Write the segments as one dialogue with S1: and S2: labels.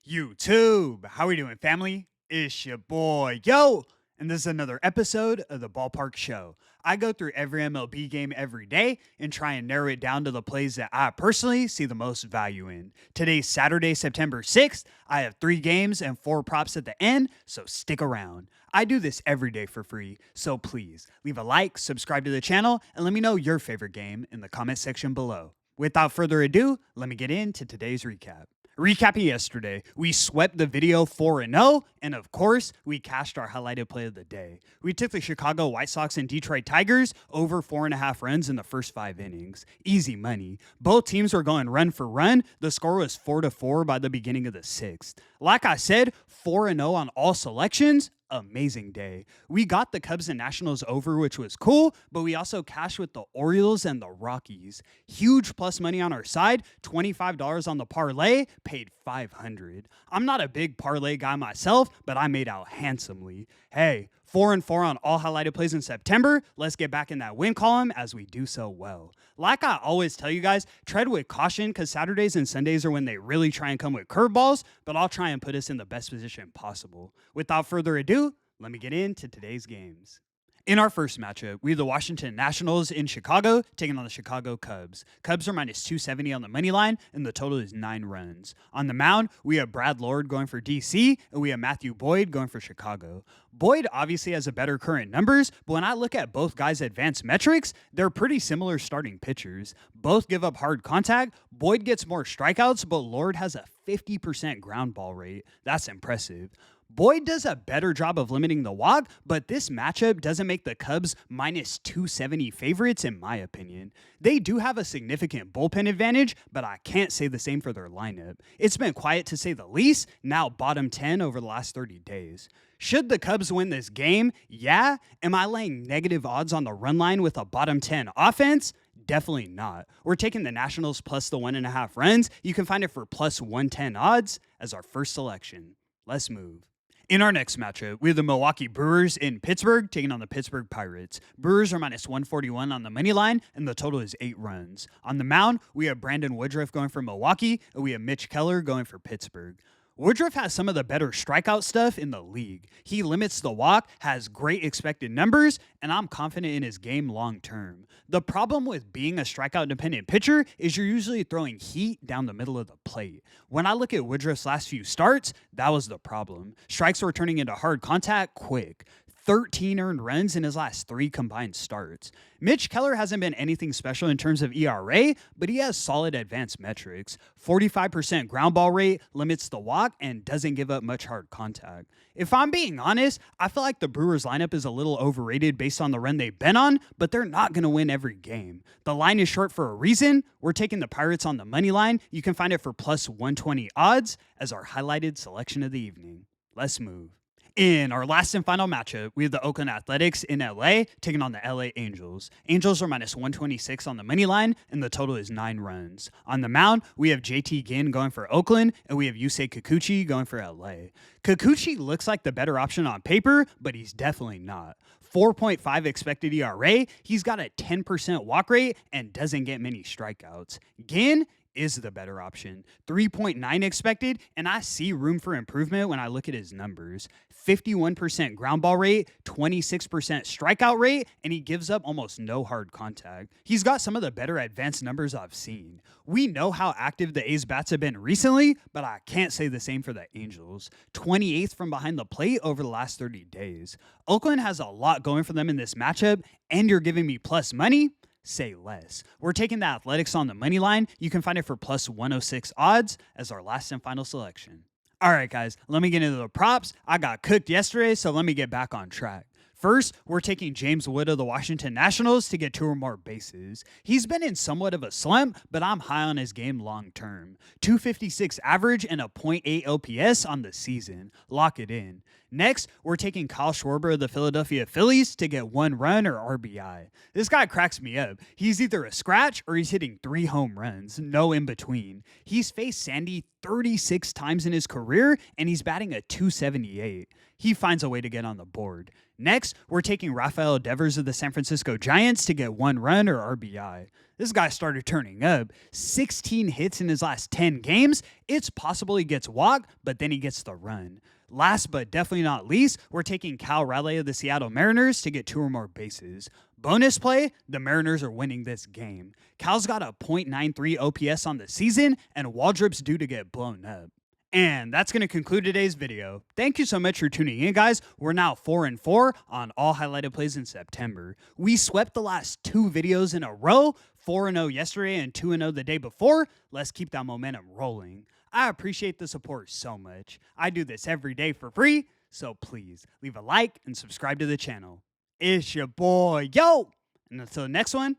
S1: YouTube. How we doing, family? It's your boy, yo, and this is another episode of the Ballpark Show. I go through every MLB game every day and try and narrow it down to the plays that I personally see the most value in. Today's Saturday, September 6th. I have 3 games and 4 props at the end, so stick around. I do this every day for free, so please leave a like, subscribe to the channel, and let me know your favorite game in the comment section below. Without further ado, let me get into today's recap. Recapping yesterday, we swept the video 4-0, and of course, we cashed our highlighted play of the day. We took the Chicago White Sox and Detroit Tigers over 4.5 runs in the first 5 innings. Easy money. Both teams were going run for run. The score was 4-4 by the beginning of the 6th. Like I said, 4-0 on all selections. Amazing day. We got the Cubs and Nationals over, which was cool, but we also cashed with the Orioles and the Rockies. Huge plus money on our side, $25 on the parlay, paid $500. I'm not a big parlay guy myself, but I made out handsomely. Hey, 4-4 on all highlighted plays in September. Let's get back in that win column as we do so well. Like I always tell you guys, tread with caution because Saturdays and Sundays are when they really try and come with curveballs, but I'll try and put us in the best position possible. Without further ado, let me get into today's games. In our first matchup, we have the Washington Nationals in Chicago taking on the Chicago Cubs. Cubs are minus 270 on the money line, and the total is 9 runs. On the mound, we have Brad Lord going for DC, and we have Matthew Boyd going for Chicago. Boyd obviously has a better current numbers, but when I look at both guys' advanced metrics, they're pretty similar starting pitchers. Both give up hard contact. Boyd gets more strikeouts, but Lord has a 50% ground ball rate. That's impressive. Boyd does a better job of limiting the walk, but this matchup doesn't make the Cubs minus 270 favorites in my opinion. They do have a significant bullpen advantage, but I can't say the same for their lineup. It's been quiet to say the least, now bottom 10 over the last 30 days. Should the Cubs win this game? Yeah. Am I laying negative odds on the run line with a bottom 10 offense? Definitely not. We're taking the Nationals plus the 1.5 runs. You can find it for plus 110 odds as our first selection. Let's move. In our next matchup, we have the Milwaukee Brewers in Pittsburgh taking on the Pittsburgh Pirates. Brewers are minus 141 on the money line, and the total is 8 runs. On the mound, we have Brandon Woodruff going for Milwaukee, and we have Mitch Keller going for Pittsburgh. Woodruff has some of the better strikeout stuff in the league. He limits the walk, has great expected numbers, and I'm confident in his game long term. The problem with being a strikeout dependent pitcher is you're usually throwing heat down the middle of the plate. When I look at Woodruff's last few starts, that was the problem. Strikes were turning into hard contact quick. 13 earned runs in his last 3 combined starts. Mitch Keller hasn't been anything special in terms of ERA, but he has solid advanced metrics. 45% ground ball rate, limits the walk, and doesn't give up much hard contact. If I'm being honest, I feel like the Brewers lineup is a little overrated based on the run they've been on, but they're not going to win every game. The line is short for a reason. We're taking the Pirates on the money line. You can find it for plus 120 odds as our highlighted selection of the evening. Let's move. In our last and final matchup, we have the Oakland Athletics in LA taking on the LA Angels. Angels are minus 126 on the money line, and the total is 9 runs. On the mound, we have JT Ginn going for Oakland, and we have Yusei Kikuchi going for LA. Kikuchi looks like the better option on paper, but he's definitely not. 4.5 expected ERA, he's got a 10% walk rate and doesn't get many strikeouts. Ginn is the better option. 3.9 expected, and I see room for improvement when I look at his numbers. 51% ground ball rate, 26% strikeout rate, and he gives up almost no hard contact. He's got some of the better advanced numbers I've seen. We know how active the A's bats have been recently, but I can't say the same for the Angels. 28th from behind the plate over the last 30 days. Oakland has a lot going for them in this matchup, and you're giving me plus money? Say less. We're taking the Athletics on the money line. You can find it for plus 106 odds as our last and final selection. All right, guys, let me get into the props. I got cooked yesterday, so let me get back on track. First, we're taking James Wood of the Washington Nationals to get 2 or more bases. He's been in somewhat of a slump, but I'm high on his game long term. 256 average and a .8 OPS on the season. Lock it in. Next, we're taking Kyle Schwarber of the Philadelphia Phillies to get 1 run or RBI. This guy cracks me up. He's either a scratch or he's hitting 3 home runs. No in between. He's faced Sandy 36 times in his career, and he's batting a .278. He finds a way to get on the board. Next, we're taking Rafael Devers of the San Francisco Giants to get 1 run or RBI. This guy started turning up. 16 hits in his last 10 games. It's possible he gets walked, but then he gets the run. Last but definitely not least, we're taking Cal Raleigh of the Seattle Mariners to get 2 or more bases. Bonus play, the Mariners are winning this game. Cal's got a .93 OPS on the season, and Waldrop's due to get blown up. And that's going to conclude today's video. Thank you so much for tuning in, guys. We're now 4-4 on all highlighted plays in September. We swept the last 2 videos in a row, 4-0 yesterday and 2-0 the day before. Let's keep that momentum rolling. I appreciate the support so much. I do this every day for free, so please leave a like and subscribe to the channel. It's your boy, yo! And until the next one,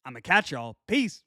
S1: I'm going to catch y'all. Peace.